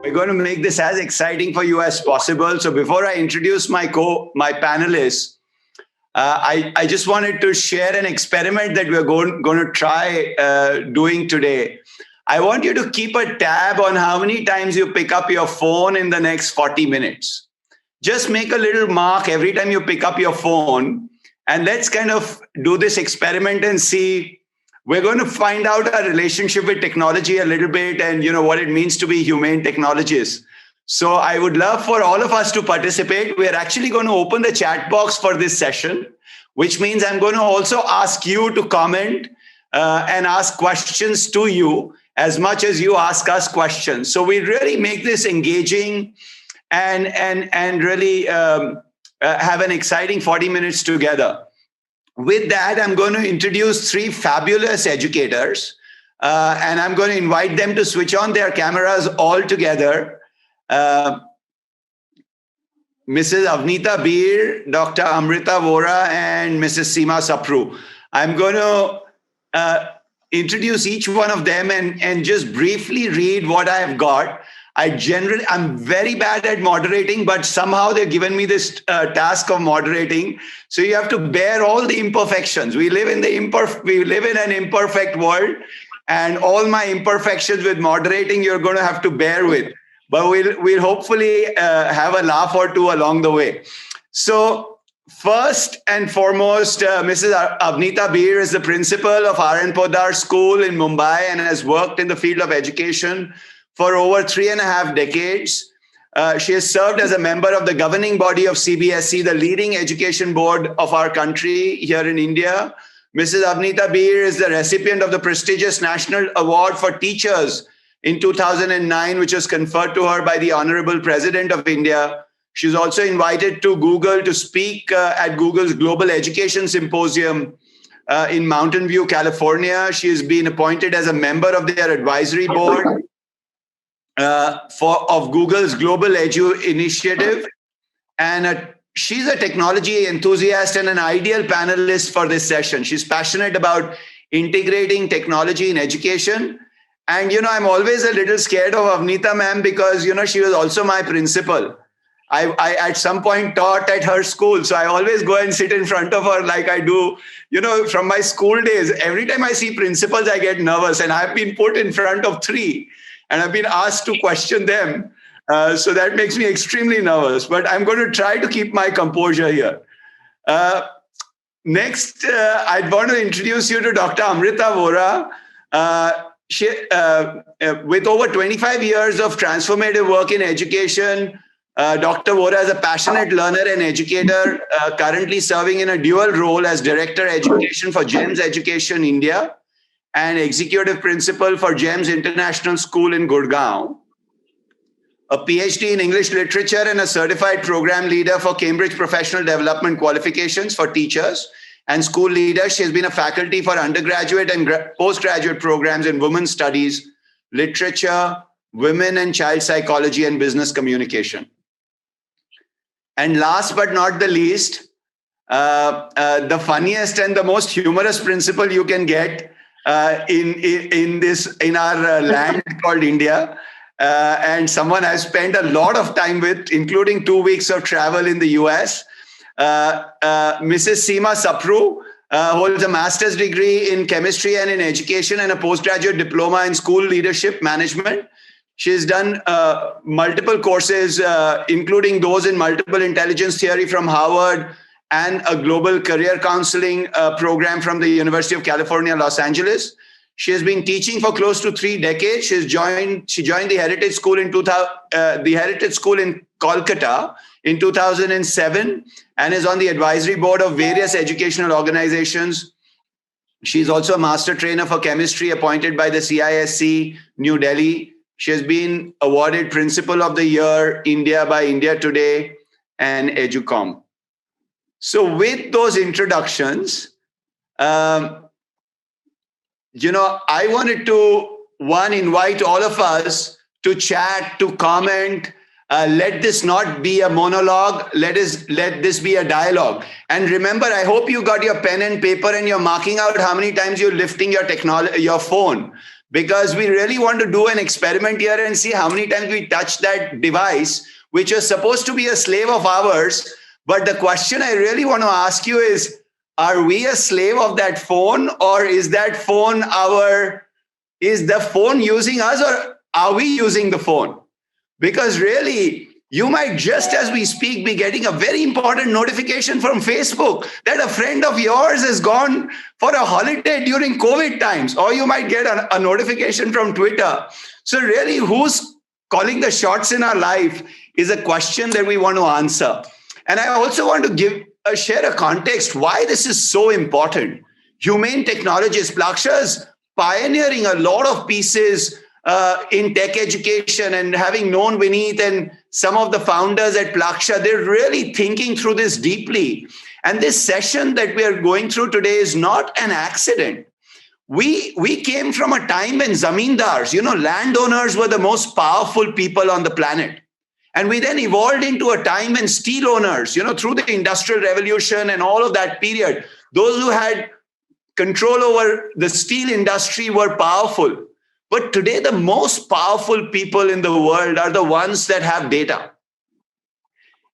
We're going to make this as exciting for you as possible. So before I introduce my panelists, I just wanted to share an experiment that we're going to try doing today. I want you to keep a tab on how many times you pick up your phone in the next 40 minutes. Just make a little mark every time you pick up your phone, and let's kind of do this experiment and see. We're going to find out our relationship with technology a little bit and, what it means to be humane technologists. So I would love for all of us to participate. We're actually going to open the chat box for this session, which means I'm going to also ask you to comment and ask questions to you as much as you ask us questions. So we really make this engaging and really have an exciting 40 minutes together. With that, I'm going to introduce three fabulous educators, and I'm going to invite them to switch on their cameras all together. Mrs. Avnita Beer, Dr. Amrita Vohra, and Mrs. Seema Sapru. I'm going to introduce each one of them and just briefly read what I have got. I'm very bad at moderating, but somehow they've given me this task of moderating. So you have to bear all the imperfections. We live in an imperfect world, and all my imperfections with moderating, you're going to have to bear with. But we'll hopefully have a laugh or two along the way. So first and foremost, Mrs. Avnita Beer is the principal of Podar School in Mumbai and has worked in the field of education for over 3.5 decades. She has served as a member of the governing body of CBSE, the leading education board of our country here in India. Mrs. Avnita Beer is the recipient of the prestigious National Award for Teachers in 2009, which was conferred to her by the Honorable President of India. She's also invited to Google to speak at Google's Global Education Symposium in Mountain View, California. She has been appointed as a member of their advisory board of Google's Global Edu Initiative. And she's a technology enthusiast and an ideal panelist for this session. She's passionate about integrating technology in education. And, I'm always a little scared of Avnita ma'am because, she was also my principal. I at some point taught at her school. So I always go and sit in front of her like I do, from my school days. Every time I see principals, I get nervous. And I've been put in front of three. And I've been asked to question them. So that makes me extremely nervous. But I'm going to try to keep my composure here. Next, I'd want to introduce you to Dr. Amrita Vohra. She, with over 25 years of transformative work in education, Dr. Vohra is a passionate learner and educator, currently serving in a dual role as Director Education for GEMS Education India and Executive Principal for GEMS International School in Gurgaon, a PhD in English Literature and a Certified Program Leader for Cambridge Professional Development Qualifications for Teachers and School Leaders. She has been a faculty for undergraduate and postgraduate programs in Women's Studies, Literature, Women and Child Psychology, and Business Communication. And last but not the least, the funniest and the most humorous principal you can get in our land called India, and someone I've spent a lot of time with, including 2 weeks of travel in the US. Mrs. Seema Sapru holds a master's degree in chemistry and in education and a postgraduate diploma in school leadership management. She's done multiple courses, including those in multiple intelligence theory from Harvard and a global career counseling program from the University of California, Los Angeles. She has been teaching for close to 3 decades. She joined the Heritage School in Kolkata in 2007 and is on the advisory board of various educational organizations. She's also a master trainer for chemistry appointed by the CISC, New Delhi. She has been awarded Principal of the Year, India by India Today and Educom. So with those introductions, I wanted to, invite all of us to chat, to comment. Let this not be a monologue. Let this be a dialogue. And remember, I hope you got your pen and paper and you're marking out how many times you're lifting your phone. because we really want to do an experiment here and see how many times we touch that device, which is supposed to be a slave of ours. But the question I really want to ask you is, are we a slave of that phone, or is that phone is the phone using us, or are we using the phone? Because really, you might just as we speak be getting a very important notification from Facebook that a friend of yours has gone for a holiday during COVID times, or you might get a notification from Twitter. So really, who's calling the shots in our life is a question that we want to answer. And I also want to share a context why this is so important. Humane Technologists, Plaksha is pioneering a lot of pieces in tech education, and having known Vineet and some of the founders at Plaksha, they're really thinking through this deeply. And this session that we are going through today is not an accident. We came from a time when zamindars, landowners were the most powerful people on the planet. And we then evolved into a time when steel owners, through the Industrial Revolution and all of that period, those who had control over the steel industry were powerful. But today, the most powerful people in the world are the ones that have data.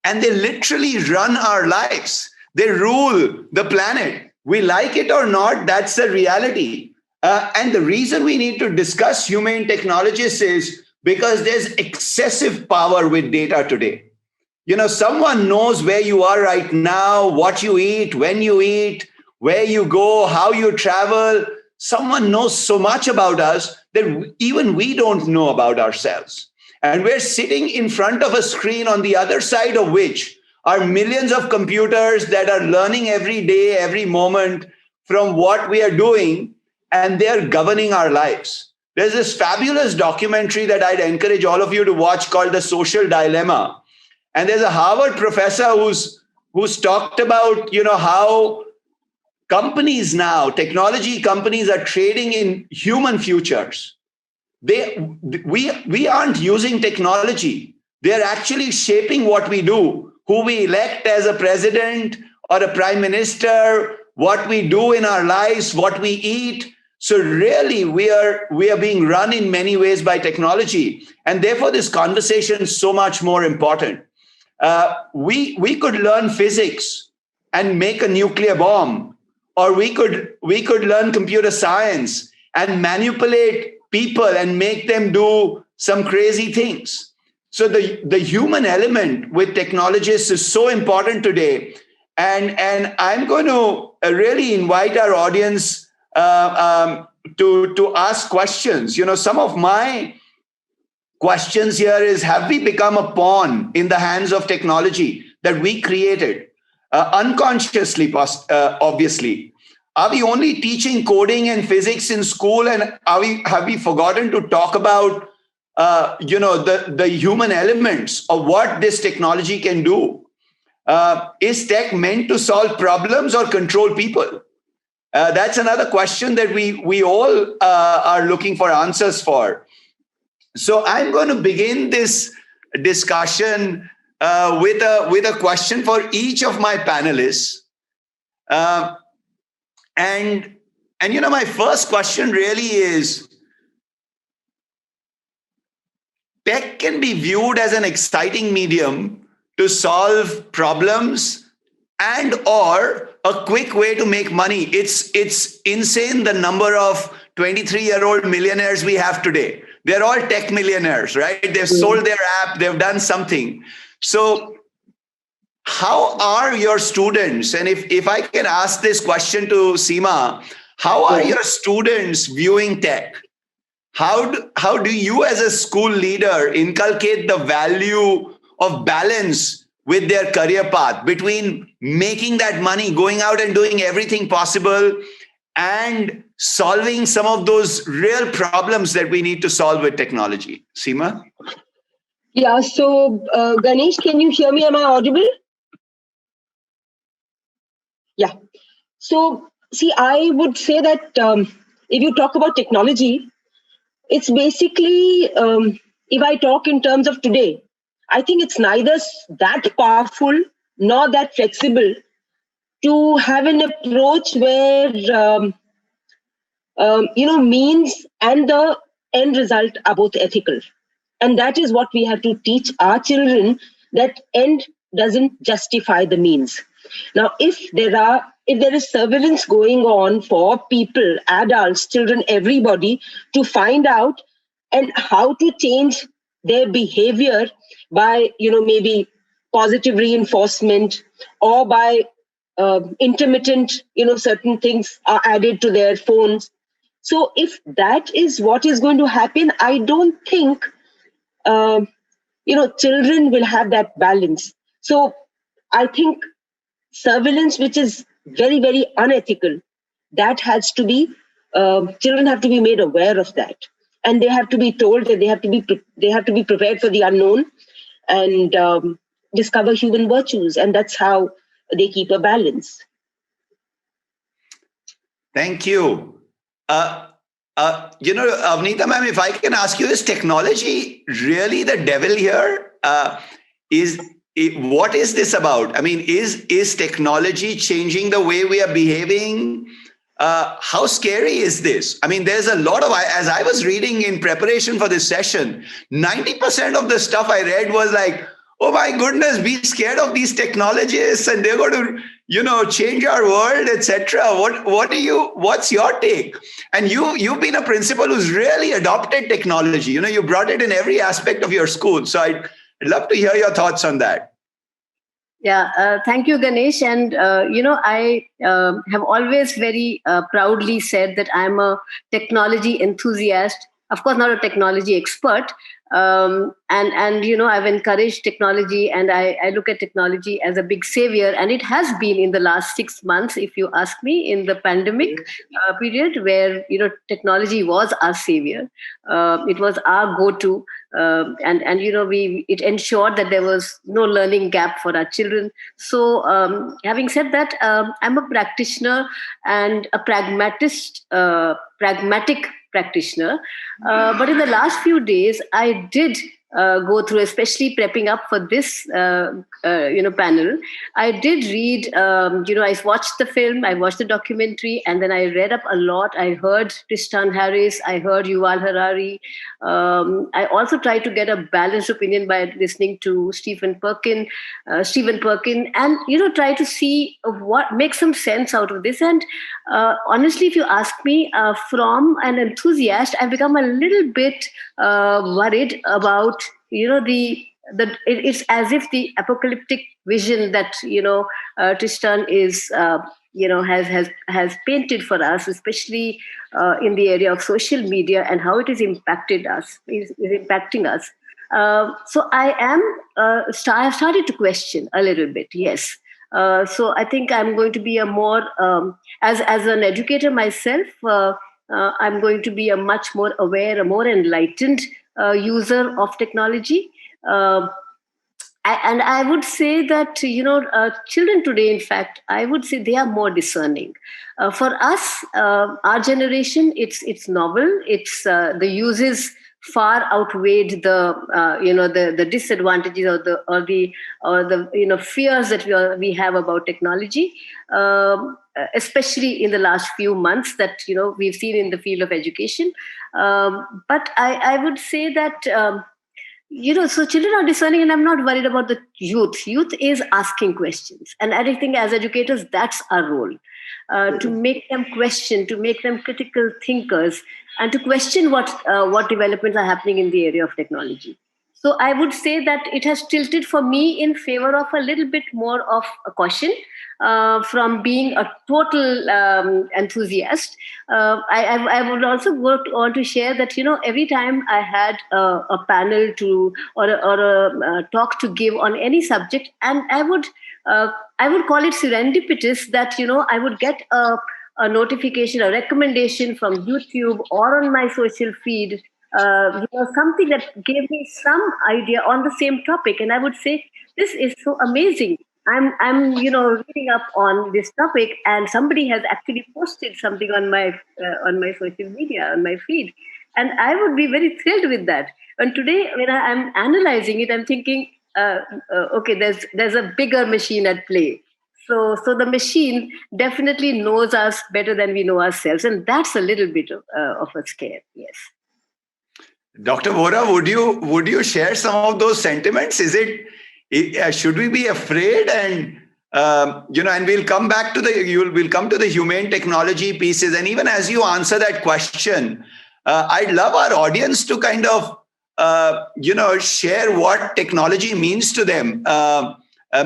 And they literally run our lives. They rule the planet. We like it or not, that's the reality. And the reason we need to discuss humane technologists is because there's excessive power with data today. Someone knows where you are right now, what you eat, when you eat, where you go, how you travel. Someone knows so much about us that even we don't know about ourselves. And we're sitting in front of a screen on the other side of which are millions of computers that are learning every day, every moment from what we are doing, and they're governing our lives. There's this fabulous documentary that I'd encourage all of you to watch called The Social Dilemma. And there's a Harvard professor who's talked about, how companies now, technology companies, are trading in human futures. We aren't using technology. They're actually shaping what we do, who we elect as a president or a prime minister, what we do in our lives, what we eat. So really, we are being run in many ways by technology. And therefore, this conversation is so much more important. We could learn physics and make a nuclear bomb, or we could learn computer science and manipulate people and make them do some crazy things. So the human element with technologists is so important today. And I'm going to really invite our audience to ask questions. Some of my questions here is, have we become a pawn in the hands of technology that we created? Unconsciously, obviously. Are we only teaching coding and physics in school, and have we forgotten to talk about the human elements of what this technology can do? Is tech meant to solve problems or control people? That's another question that we all are looking for answers for. So I'm going to begin this discussion with a question for each of my panelists. And my first question really is, tech can be viewed as an exciting medium to solve problems and or a quick way to make money. It's insane the number of 23-year-old millionaires we have today. They're all tech millionaires, right? They've sold their app, they've done something. So how are your students, and if I can ask this question to Seema, how are your students viewing tech? How do you as a school leader inculcate the value of balance with their career path between making that money, going out and doing everything possible, and solving some of those real problems that we need to solve with technology? Seema? Yeah, so Ganesh, can you hear me? Am I audible? Yeah. So, see, I would say that if you talk about technology, it's basically, if I talk in terms of today, I think it's neither that powerful nor that flexible to have an approach where means and the end result are both ethical. And that is what we have to teach our children, that end doesn't justify the means. Now, if there is surveillance going on for people, adults, children, everybody, to find out and how to change their behavior by, maybe positive reinforcement, or by intermittent, certain things are added to their phones. So if that is what is going to happen, I don't think um, children will have that balance. So I think surveillance, which is very, very unethical, that has to be, children have to be made aware of that, and they have to be told that they have to be prepared for the unknown, and discover human virtues, and that's how they keep a balance. Thank you. Avnita ma'am, if I can ask you, is technology really the devil here? What is this about? I mean, is technology changing the way we are behaving? How scary is this? I mean, there's a lot of, as I was reading in preparation for this session, 90% of the stuff I read was like, oh my goodness, be scared of these technologists and they're going to, change our world, etc. What's your take? And you've been a principal who's really adopted technology. You brought it in every aspect of your school. So I'd love to hear your thoughts on that. Yeah, thank you, Ganesh. And, I have always very proudly said that I'm a technology enthusiast. Of course, not a technology expert. I've encouraged technology, and I look at technology as a big savior. And it has been in the last 6 months, if you ask me, in the pandemic period, where, technology was our savior. It was our go-to. It ensured that there was no learning gap for our children. So, having said that, I'm a practitioner and a pragmatic practitioner. But in the last few days, I did go through, especially prepping up for this, panel. I did read, I watched the film, I watched the documentary, and then I read up a lot. I heard Tristan Harris, I heard Yuval Harari. I also tried to get a balanced opinion by listening to Stephen Perkin, and try to see what makes some sense out of this. And honestly, if you ask me, from an enthusiast, I've become a little bit worried about it's as if the apocalyptic vision that Tristan is has painted for us, especially in the area of social media, and how it is impacting us. So I have started to question a little bit. Yes. So I think I'm going to be a more as an educator myself. I'm going to be a much more aware, a more enlightened user of technology. And I would say that children today, in fact, I would say they are more discerning. For us, our generation, it's novel. It's the uses far outweighed the disadvantages or the fears that we have about technology, especially in the last few months that we've seen in the field of education. But I would say that. So children are discerning, and I'm not worried about the youth. Youth is asking questions. And I think as educators, that's our role, to make them question, to make them critical thinkers, and to question what developments are happening in the area of technology. So I would say that it has tilted for me in favor of a little bit more of a caution, from being a total enthusiast. I would also want to share that every time I had a panel or a talk to give on any subject, and I would call it serendipitous that I would get a notification, a recommendation from YouTube or on my social feed, something that gave me some idea on the same topic, and I would say, this is so amazing. I'm reading up on this topic, and somebody has actually posted something on my social media, on my feed, and I would be very thrilled with that. And today, when I'm analyzing it, I'm thinking, okay, there's a bigger machine at play. So the machine definitely knows us better than we know ourselves, and that's a little bit of a scare. Yes. Dr. Vohra, would you share some of those sentiments? Should we be afraid? And and we'll come back to we'll come to the humane technology pieces. And even as you answer that question, I'd love our audience to kind of share what technology means to them.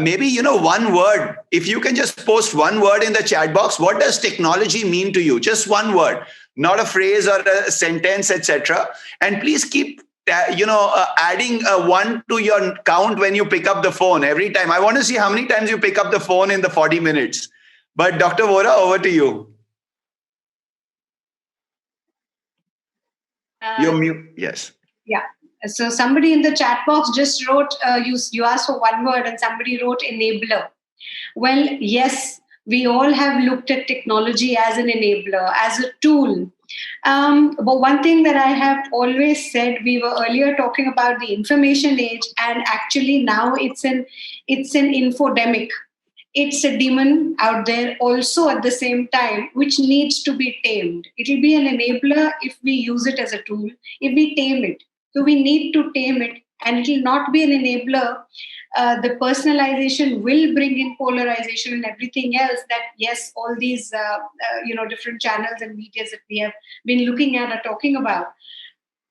Maybe one word. If you can just post one word in the chat box, what does technology mean to you? Just one word, not a phrase or a sentence, etc. And please keep adding a one to your count when you pick up the phone every time. I want to see how many times you pick up the phone in the 40 minutes. But Dr. Vohra, over to you. You're mute. Yes. Yeah. So somebody in the chat box just wrote, you asked for one word and somebody wrote enabler. Well, yes, we all have looked at technology as an enabler, as a tool. But one thing that I have always said, we were earlier talking about the information age, and actually now it's an infodemic. It's a demon out there also at the same time, which needs to be tamed. It'll be an enabler if we use it as a tool, if we tame it. So we need to tame it, and it will not be an enabler. The personalization will bring in polarization and everything else that, yes, all these, different channels and medias that we have been looking at are talking about.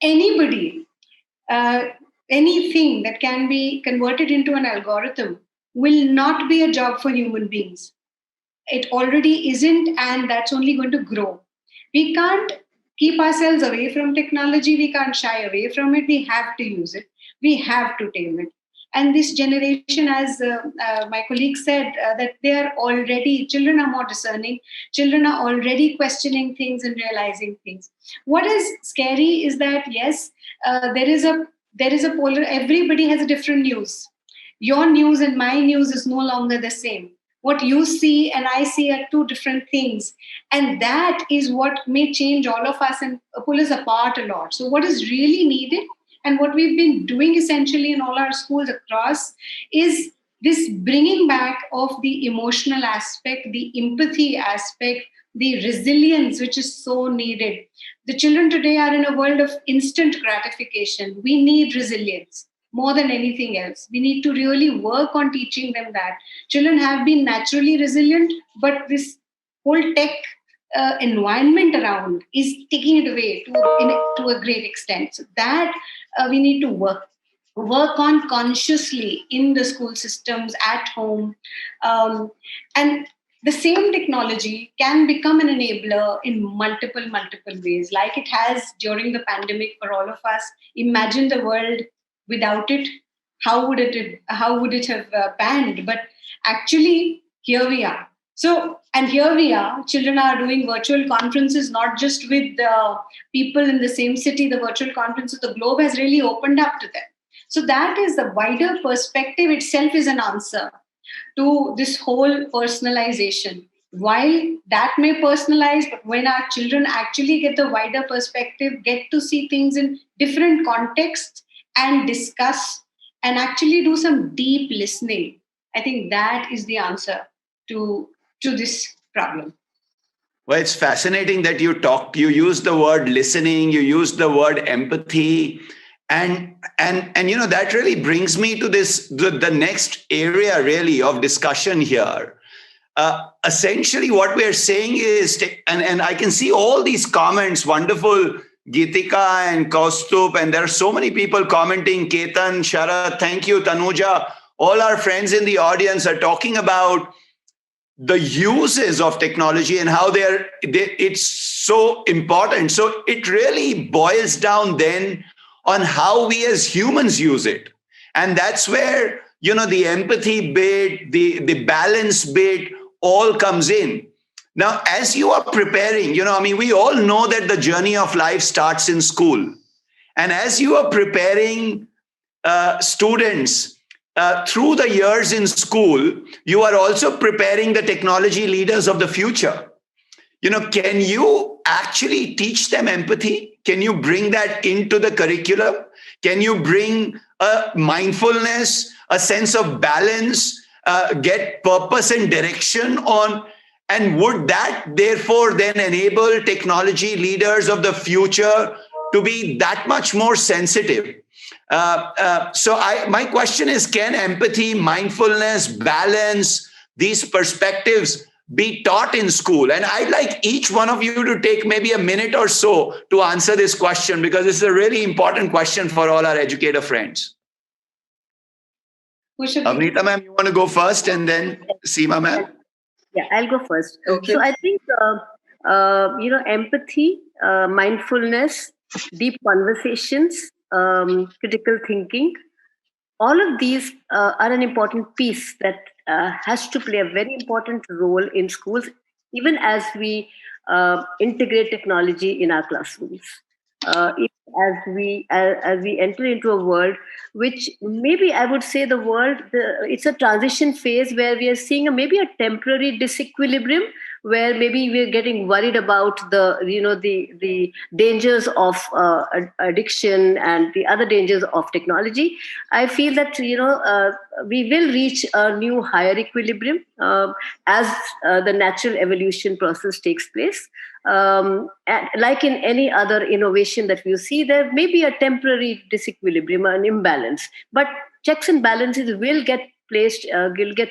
Anybody, anything that can be converted into an algorithm will not be a job for human beings. It already isn't, and that's only going to grow. We can't keep ourselves away from technology. We can't shy away from it. We have to use it. We have to tame it. And this generation, as my colleague said, that children are more discerning. Children are already questioning things and realizing things. What is scary is that, yes, there is a everybody has a different news. Your news and my news is no longer the same. What you see and I see are two different things. And that is what may change all of us and pull us apart a lot. So what is really needed, and what we've been doing essentially in all our schools across, is this bringing back of the emotional aspect, the empathy aspect, the resilience, which is so needed. The children today are in a world of instant gratification. We need resilience more than anything else. We need to really work on teaching them that. Children have been naturally resilient, but this whole tech environment around is taking it away to a great extent. So that we need to work on consciously in the school systems, at home. And the same technology can become an enabler in multiple ways, like it has during the pandemic for all of us. Imagine the world without it. How would it have panned? But actually, here we are. So, and here we are, children are doing virtual conferences, not just with people in the same city. The virtual conference of the globe has really opened up to them. So that is the wider perspective itself is an answer to this whole personalization. While that may personalize, but when our children actually get the wider perspective, get to see things in different contexts and discuss and actually do some deep listening, I think that is the answer to this problem. Well, it's fascinating that you use the word listening, you use the word empathy, and that really brings me to the next area really of discussion here. Essentially what we're saying is, and I can see all these comments, wonderful Geetika and Kaustup, and there are so many people commenting, Ketan, Sharat, thank you, Tanuja, all our friends in the audience are talking about the uses of technology and how it's so important. So it really boils down then on how we as humans use it. And that's where, the empathy bit, the balance bit all comes in. Now, as you are preparing, we all know that the journey of life starts in school. And as you are preparing students through the years in school, you are also preparing the technology leaders of the future. Can you actually teach them empathy? Can you bring that into the curriculum? Can you bring a mindfulness, a sense of balance, get purpose and direction on? And would that therefore then enable technology leaders of the future to be that much more sensitive? My question is, can empathy, mindfulness, balance, these perspectives be taught in school? And I'd like each one of you to take maybe a minute or so to answer this question, because it's a really important question for all our educator friends. Avnita ma'am, you want to go first, and then Seema ma'am? Yeah, I'll go first. Okay. So I think, empathy, mindfulness, deep conversations, critical thinking, all of these are an important piece that has to play a very important role in schools, even as we integrate technology in our classrooms. As we enter into a world which, maybe I would say, it's a transition phase where we are seeing maybe a temporary disequilibrium, where maybe we're getting worried about the dangers of addiction and the other dangers of technology. I feel that we will reach a new higher equilibrium as the natural evolution process takes place. And like in any other innovation that we see, there may be a temporary disequilibrium, an imbalance, but checks and balances will get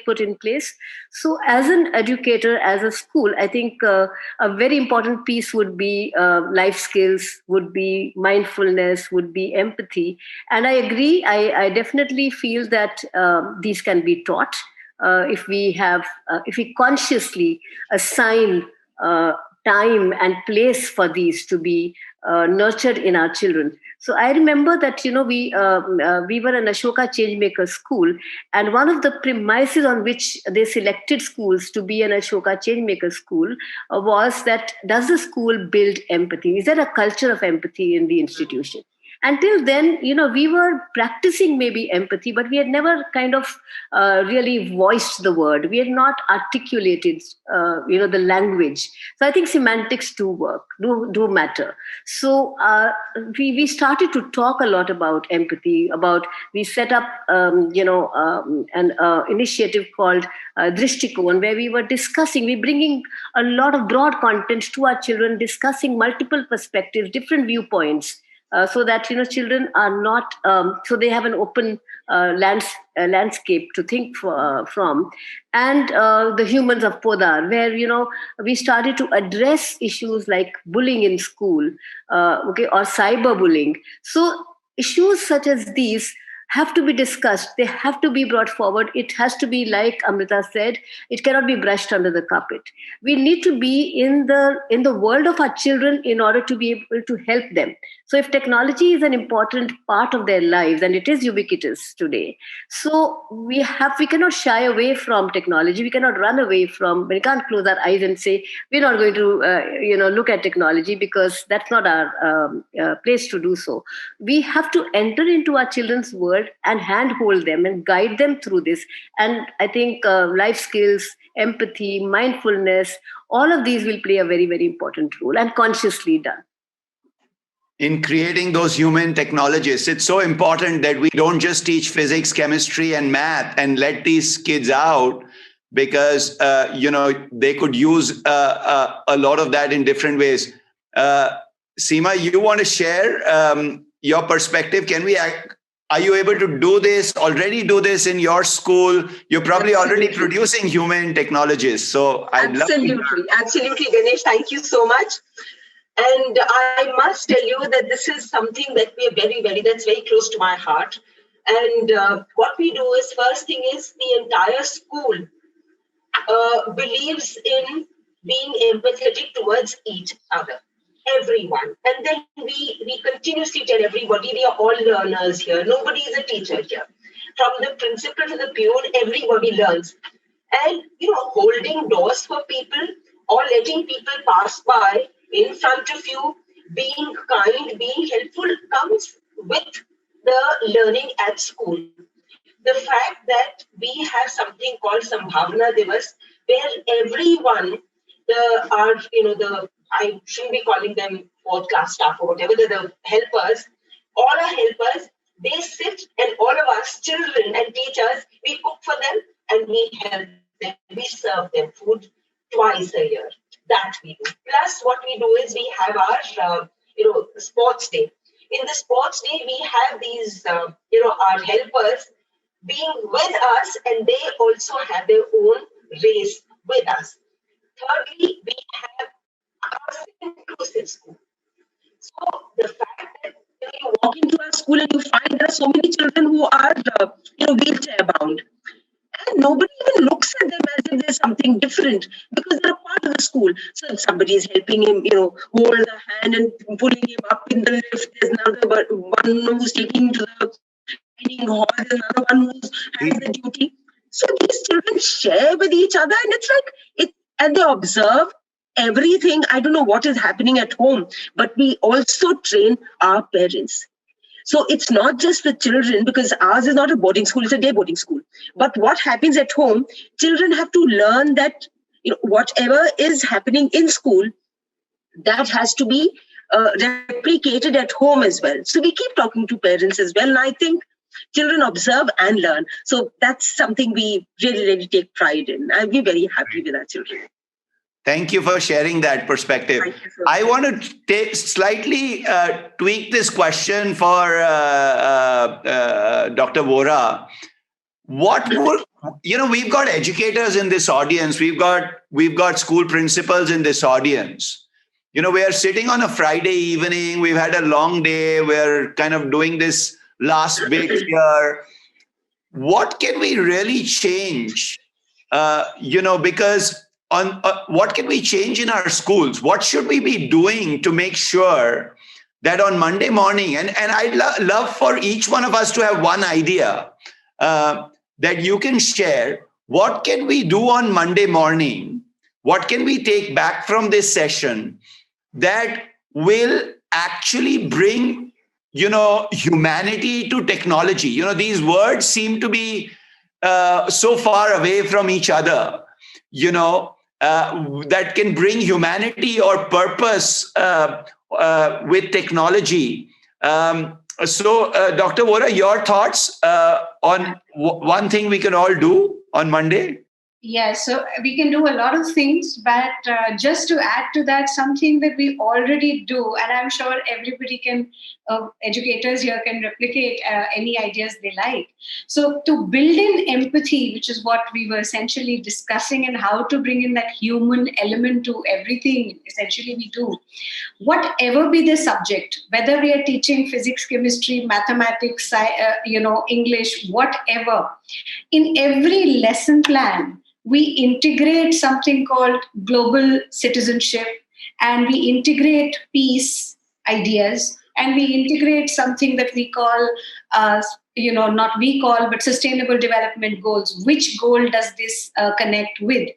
put in place. So as an educator, as a school, I think a very important piece would be life skills, would be mindfulness, would be empathy. And I agree, I definitely feel that these can be taught if we consciously assign time and place for these to be nurtured in our children. So I remember that we were an Ashoka Changemaker school, and one of the premises on which they selected schools to be an Ashoka Changemaker school was that, does the school build empathy? Is there a culture of empathy in the institution? Until then, we were practicing maybe empathy, but we had never kind of really voiced the word. We had not articulated, the language. So I think semantics do matter. So we started to talk a lot about empathy. We set up, an initiative called Drishtikon, where we were bringing a lot of broad content to our children, discussing multiple perspectives, different viewpoints. So that children are not, so they have an open landscape to think from, and the Humans of Podar, where we started to address issues like bullying in school, or cyberbullying. So issues such as these have to be discussed. They have to be brought forward. It has to be, like Amrita said, it cannot be brushed under the carpet. We need to be in the world of our children in order to be able to help them. So if technology is an important part of their lives, and it is ubiquitous today, so we cannot shy away from technology. We cannot run away from. We can't close our eyes and say we're not going to look at technology, because that's not our place to do so. We have to enter into our children's world and handhold them and guide them through this. And I think life skills, empathy, mindfulness, all of these will play a very, very important role, and consciously done. In creating those human technologists, it's so important that we don't just teach physics, chemistry, and math and let these kids out, because they could use a lot of that in different ways. Seema, you want to share your perspective? Are you able to already do this in your school? You're probably already producing human technologists. So Absolutely, Ganesh, thank you so much. And I must tell you that this is something that we are that's very close to my heart. And what we do is, first thing is, the entire school believes in being empathetic towards each other, everyone. And then we continuously tell everybody, we are all learners here. Nobody is a teacher here. From the principal to the peon, everybody learns. And, holding doors for people or letting people pass by in front of you, being kind, being helpful, comes with the learning at school. The fact that we have something called Sambhavna Divas, where everyone, I shouldn't be calling them fourth class staff or whatever, the helpers, all our helpers, they sit, and all of us children and teachers, we cook for them, and we help them. We serve them food twice a year. That we do. Plus, what we do is we have our, sports day. In the sports day, we have these, our helpers being with us, and they also have their own race with us. Thirdly, we have our inclusive school. So the fact that you walk into a school and you find there are so many children who are, wheelchair bound, and nobody even looks at them as if there's something different because they're a part of the school. So if somebody is helping him, hold the hand and pulling him up in the lift, there's another one who's taking him to the dining hall, there's another one who has the duty. So these children share with each other, and it's like it, and they observe everything. I don't know what is happening at home, but we also train our parents. So it's not just the children, because ours is not a boarding school, it's a day boarding school. But what happens at home, children have to learn that whatever is happening in school, that has to be replicated at home as well. So we keep talking to parents as well. And I think children observe and learn. So that's something we really, really take pride in. I'll be very happy with our children. Thank you for sharing that perspective. I want to slightly tweak this question for Dr. Vohra. What would, we've got educators in this audience. We've got school principals in this audience. We are sitting on a Friday evening. We've had a long day. We're kind of doing this last bit here. What can we really change? Because on what can we change in our schools? What should we be doing to make sure that on Monday morning, and I'd love for each one of us to have one idea that you can share. What can we do on Monday morning? What can we take back from this session that will actually bring, humanity to technology? These words seem to be so far away from each other, that can bring humanity or purpose with technology. So, Dr. Vohra, your thoughts on one thing we can all do on Monday? Yes, so we can do a lot of things, but just to add to that, something that we already do, and I'm sure everybody can, educators here can replicate any ideas they like. So to build in empathy, which is what we were essentially discussing, and how to bring in that human element to everything essentially we do. Whatever be the subject, whether we are teaching physics, chemistry, mathematics, English, whatever, in every lesson plan, we integrate something called global citizenship, and we integrate peace ideas, and we integrate something that we call, not we call, but sustainable development goals. Which goal does this connect with?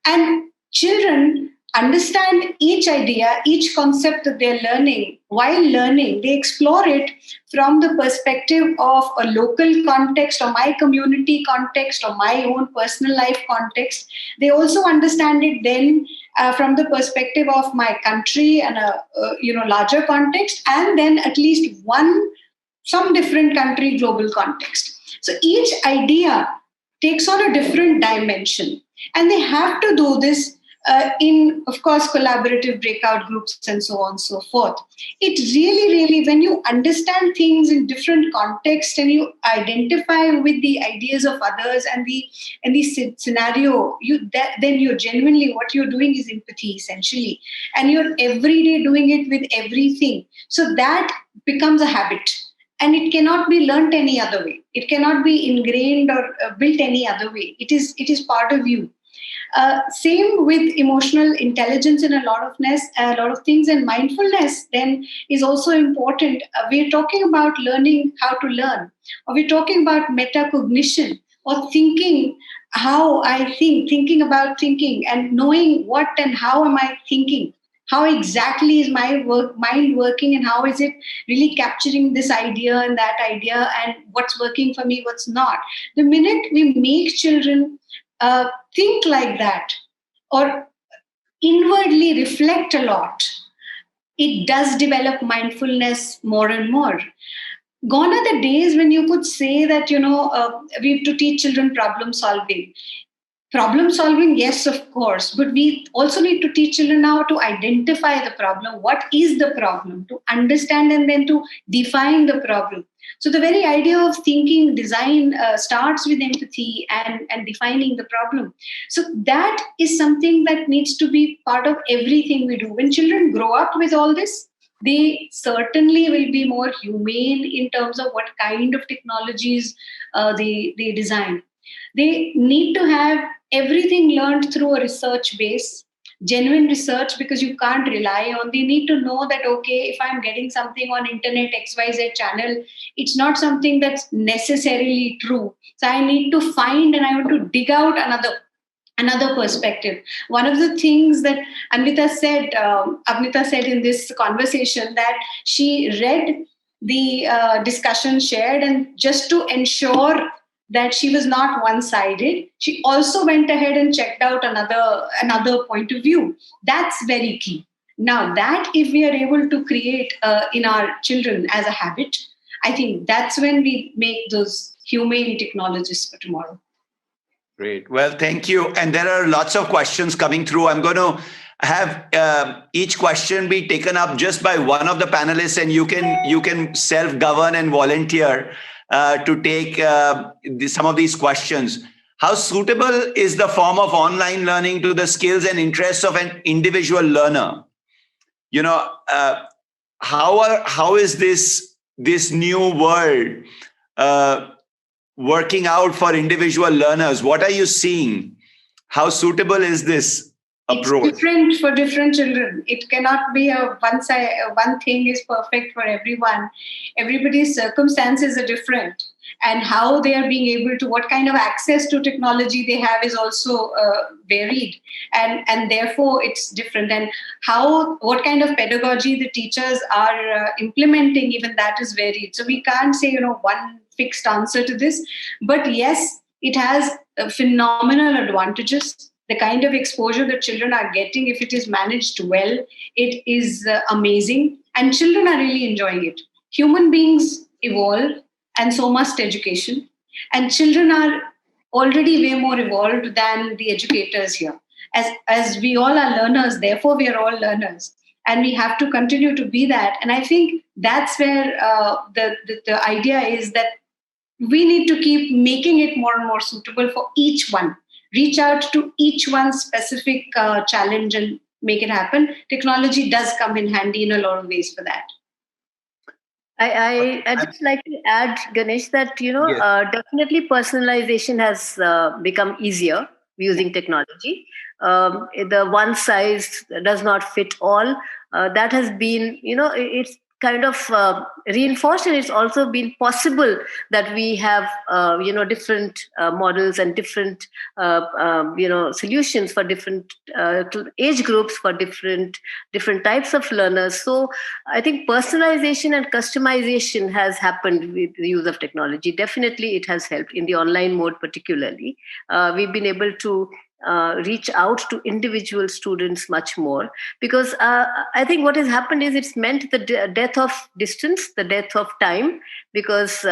And children understand each idea, each concept that they're learning. While learning, they explore it from the perspective of a local context, or my community context, or my own personal life context. They also understand it then from the perspective of my country and a larger context, and then at least some different country global context. So each idea takes on a different dimension, and they have to do this in, of course, collaborative breakout groups and so on and so forth. It really, really, when you understand things in different contexts and you identify with the ideas of others and the scenario, then you're genuinely, what you're doing is empathy, essentially. And you're every day doing it with everything. So that becomes a habit. And it cannot be learnt any other way. It cannot be ingrained or built any other way. It is part of you. Same with emotional intelligence in a lot of things, and mindfulness then is also important. We're talking about learning how to learn, or we're talking about metacognition, or thinking how I think, thinking about thinking, and knowing what and how am I thinking. How exactly is my mind working, and how is it really capturing this idea and that idea, and what's working for me, what's not. The minute we make children think like that, or inwardly reflect a lot, it does develop mindfulness more and more. Gone are the days when you could say that, we have to teach children problem solving. Problem solving, yes, of course, but we also need to teach children now to identify the problem. What is the problem? To understand and then to define the problem. So the very idea of thinking design starts with empathy and defining the problem. So that is something that needs to be part of everything we do. When children grow up with all this, they certainly will be more humane in terms of what kind of technologies they design. They need to have everything learned through a research base, genuine research, because you can't rely on. They need to know that, okay, if I'm getting something on internet XYZ channel, it's not something that's necessarily true. So I need to find and I want to dig out another perspective. One of the things that Avnita said in this conversation, that she read the discussion shared, and just to ensure that she was not one-sided, she also went ahead and checked out another point of view. That's very key. Now, that if we are able to create in our children as a habit, I think that's when we make those humane technologists for tomorrow. Great. Well, thank you. And there are lots of questions coming through. I'm going to have each question be taken up just by one of the panelists, and you can self-govern and volunteer to take some of these questions. How suitable is the form of online learning to the skills and interests of an individual learner? How is this new world working out for individual learners? What are you seeing? How suitable is this approach? It's different for different children. It cannot be one thing is perfect for everyone. Everybody's circumstances are different, and how they are being able to, what kind of access to technology they have is also varied, and therefore it's different. And what kind of pedagogy the teachers are implementing, even that is varied. So we can't say one fixed answer to this, but yes, it has phenomenal advantages. The kind of exposure that children are getting, if it is managed well, it is amazing, and children are really enjoying it. Human beings evolve, and so must education, and children are already way more evolved than the educators here. As we all are learners, therefore we are all learners, and we have to continue to be that. And I think that's where the idea is that we need to keep making it more and more suitable for each one. Reach out to each one's specific challenge and make it happen. Technology does come in handy in a lot of ways for that. I just like to add, Ganesh, that Yes. definitely personalization has become easier using technology. The one size does not fit all. That has been, it's kind of reinforced, and it's also been possible that we have different models and different solutions for different age groups, for different types of learners. So I think personalization and customization has happened with the use of technology. Definitely it has helped in the online mode. Particularly we've been able to reach out to individual students much more, because I think what has happened is it's meant the death of distance, the death of time, because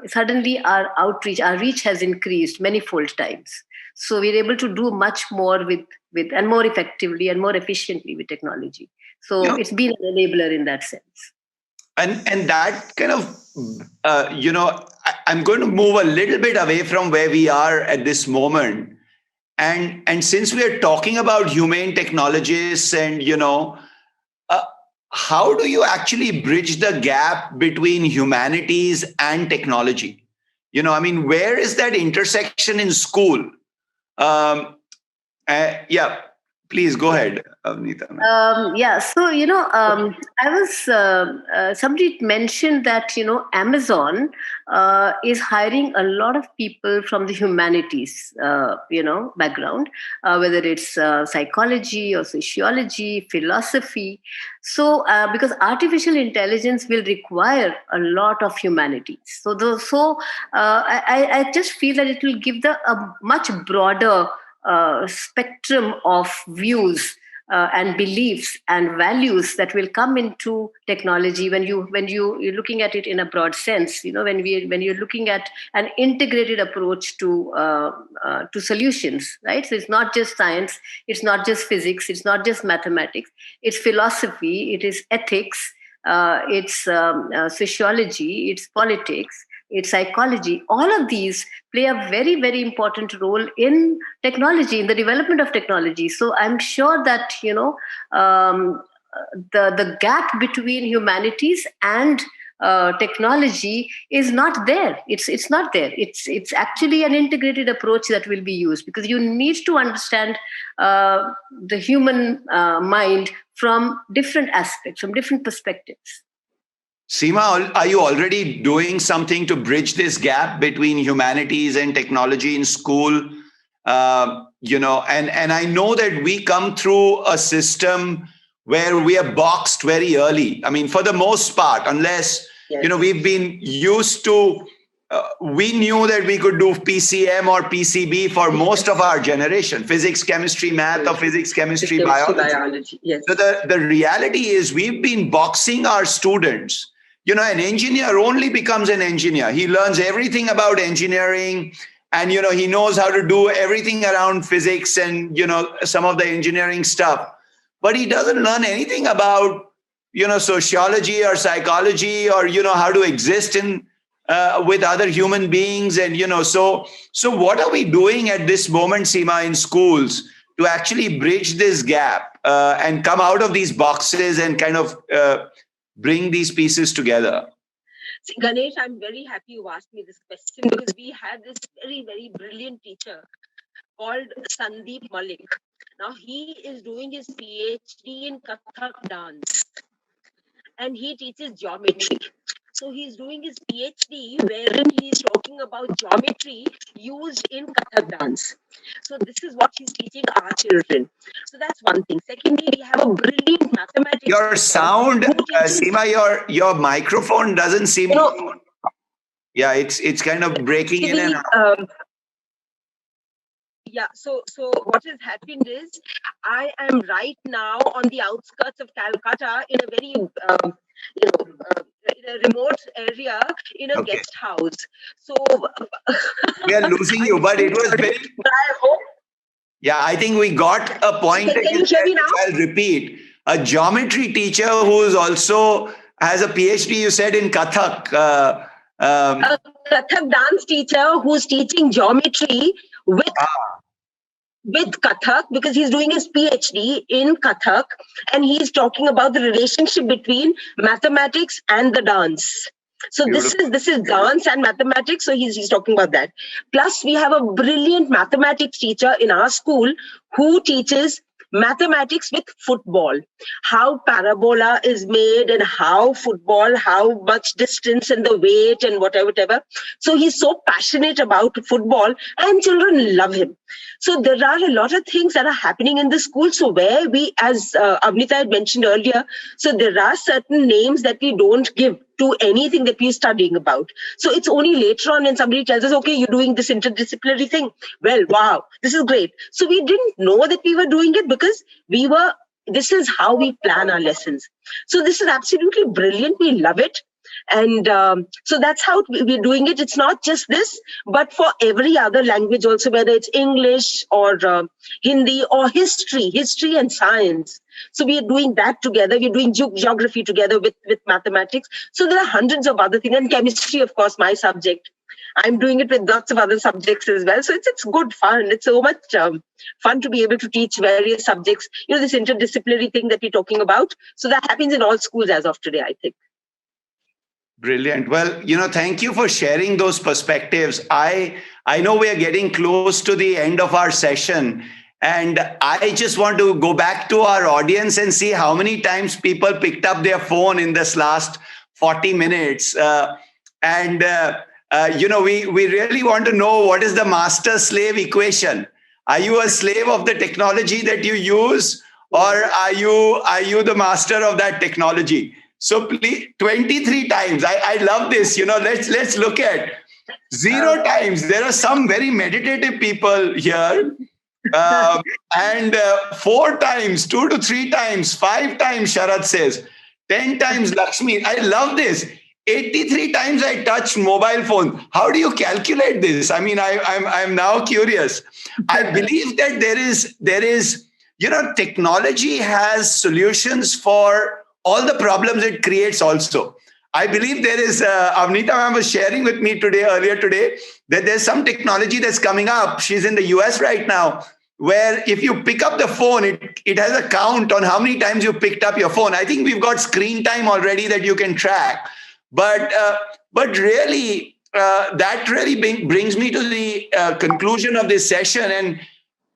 suddenly our reach has increased many-fold times. So we're able to do much more with and more effectively and more efficiently with technology. So it's been an enabler in that sense. And that kind of I'm going to move a little bit away from where we are at this moment. And since we are talking about humane technologists, and how do you actually bridge the gap between humanities and technology? Where is that intersection in school? Yeah, please go ahead, Avnita. So I was somebody mentioned that Amazon is hiring a lot of people from the humanities background, whether it's psychology or sociology, philosophy. So because artificial intelligence will require a lot of humanities, I just feel that it will give a much broader spectrum of views and beliefs and values that will come into technology you're looking at it in a broad sense. When you're looking at an integrated approach to solutions, right? So it's not just science, it's not just physics, it's not just mathematics, it's philosophy, it is ethics, it's sociology, it's politics, it's psychology. All of these play a very, very important role in technology, in the development of technology. So I'm sure that the gap between humanities and technology is not there. It's not there. It's actually an integrated approach that will be used, because you need to understand the human mind from different aspects, from different perspectives. Seema, are you already doing something to bridge this gap between humanities and technology in school? And I know that we come through a system where we are boxed very early. I mean, for the most part, unless, we've been used to, we knew that we could do PCM or PCB for most of our generation, physics, chemistry, math, or physics, chemistry, biology. Yes. So the reality is we've been boxing our students. An engineer only becomes an engineer. He learns everything about engineering, and, he knows how to do everything around physics and, some of the engineering stuff. But he doesn't learn anything about, sociology or psychology, or, how to exist in with other human beings. And, so what are we doing at this moment, Seema, in schools to actually bridge this gap and come out of these boxes and kind of bring these pieces together? See, Ganesh, I'm very happy you asked me this question, because we had this very, very brilliant teacher called Sandeep Malik. Now, he is doing his PhD in Kathak dance, and he teaches geometry. So he's doing his PhD wherein he's talking about geometry used in Kathak dance. So this is what he's teaching our children. So that's one thing. Secondly, we have a brilliant mathematics. Your sound, Seema, your microphone doesn't seem. Yeah, it's kind of breaking in and out. So what has happened is, I am right now on the outskirts of Calcutta in a very in a remote area in a guest house. So we are losing you, but it was very. I hope. Yeah, I think we got a point. Can you hear me now? I'll repeat. A geometry teacher who is also has a PhD, you said, in Kathak. A Kathak dance teacher who's teaching geometry with Kathak, because he's doing his PhD in Kathak, and he's talking about the relationship between mathematics and the dance. So this is dance and mathematics. So he's talking about that. Plus, we have a brilliant mathematics teacher in our school who teaches mathematics with football, how parabola is made, and how much distance and the weight and whatever. So he's so passionate about football, and children love him. So there are a lot of things that are happening in the school. So where we, as Avnita had mentioned earlier, so there are certain names that we don't give to anything that we're studying about. So it's only later on when somebody tells us, okay, you're doing this interdisciplinary thing. Well, wow, this is great. So we didn't know that we were doing it, because this is how we plan our lessons. So this is absolutely brilliant. We love it. And so that's how we're doing it. It's not just this, but for every other language also, whether it's English or Hindi or history and science. So we are doing that together. We're doing geography together with mathematics. So there are hundreds of other things. And chemistry, of course, my subject. I'm doing it with lots of other subjects as well. So it's good fun. It's so much fun to be able to teach various subjects. This interdisciplinary thing that we're talking about. So that happens in all schools as of today, I think. Brilliant. Well, thank you for sharing those perspectives. I know we are getting close to the end of our session, and I just want to go back to our audience and see how many times people picked up their phone in this last 40 minutes. We really want to know, what is the master-slave equation? Are you a slave of the technology that you use, or are you the master of that technology? So please, 23 times. I love this. Let's look at 0 times. There are some very meditative people here. And 4 times, 2 to 3 times, 5 times, Sharad says, 10 times, Lakshmi. I love this. 83 times I touched mobile phone. How do you calculate this? I mean, I'm now curious. I believe that there is, technology has solutions for all the problems it creates also. I believe there is, Avnita ma'am was sharing with me earlier today, that there's some technology that's coming up. She's in the US right now, where if you pick up the phone, it has a count on how many times you picked up your phone. I think we've got screen time already that you can track. But really, that really brings me to the conclusion of this session.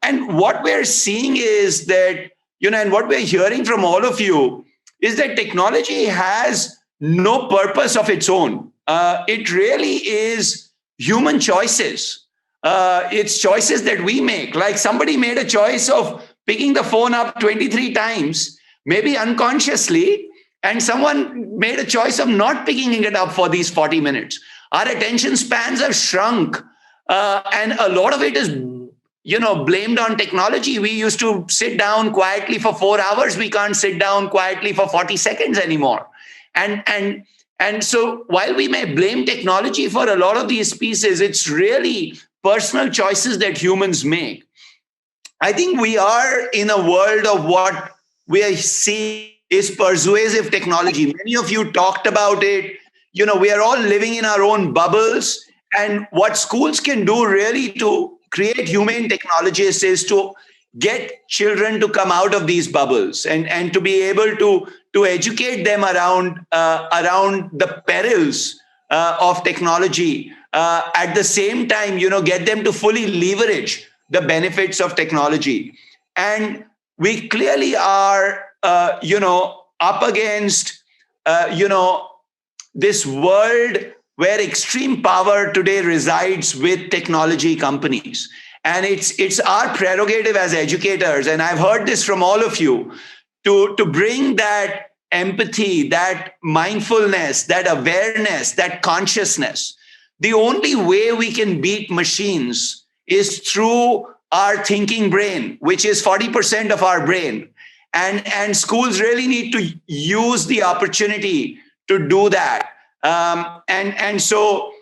And what we're seeing is that, and what we're hearing from all of you is that technology has no purpose of its own. It really is human choices. It's choices that we make. Like somebody made a choice of picking the phone up 23 times, maybe unconsciously, and someone made a choice of not picking it up for these 40 minutes. Our attention spans have shrunk, and a lot of it is, blamed on technology. We used to sit down quietly for 4 hours. We can't sit down quietly for 40 seconds anymore. And so while we may blame technology for a lot of these pieces, it's really personal choices that humans make. I think we are in a world of what we are seeing is persuasive technology. Many of you talked about it. We are all living in our own bubbles. And what schools can do really to create humane technologists is to get children to come out of these bubbles and to be able to educate them around the perils of technology. At the same time, get them to fully leverage the benefits of technology. And we clearly are, up against, this world where extreme power today resides with technology companies. And it's our prerogative as educators, and I've heard this from all of you, to bring that empathy, that mindfulness, that awareness, that consciousness. The only way we can beat machines is through our thinking brain, which is 40% of our brain. And schools really need to use the opportunity to do that. So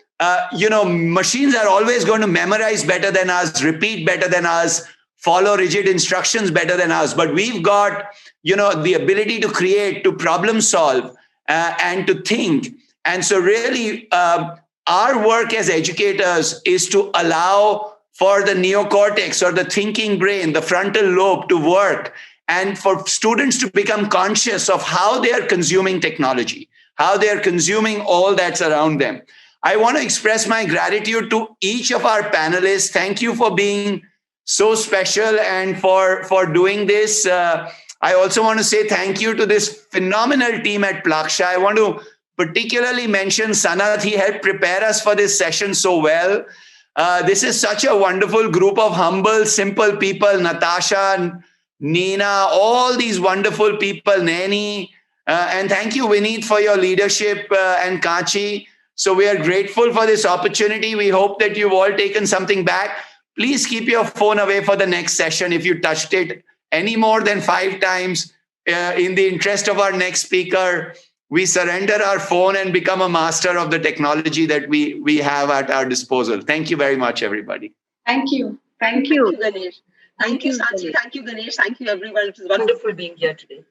machines are always going to memorize better than us, repeat better than us, follow rigid instructions better than us. But we've got, the ability to create, to problem solve, and to think. And so really, our work as educators is to allow for the neocortex or the thinking brain, the frontal lobe to work, and for students to become conscious of how they are consuming technology, how they are consuming all that's around them. I want to express my gratitude to each of our panelists. Thank you for being so special and for doing this. I also want to say thank you to this phenomenal team at Plaksha. I want to particularly mention Sanath. He helped prepare us for this session so well. This is such a wonderful group of humble, simple people. Natasha, Nina, all these wonderful people, Nani. And thank you, Vineet, for your leadership, and Kachi. So we are grateful for this opportunity. We hope that you've all taken something back. Please keep your phone away for the next session if you touched it any more than 5 times. In the interest of our next speaker, we surrender our phone and become a master of the technology that we have at our disposal. Thank you very much, everybody. Thank you. Thank you, Ganesh. Thank you, Sachi. Thank you, Ganesh. Thank you, everyone. It was wonderful being here today.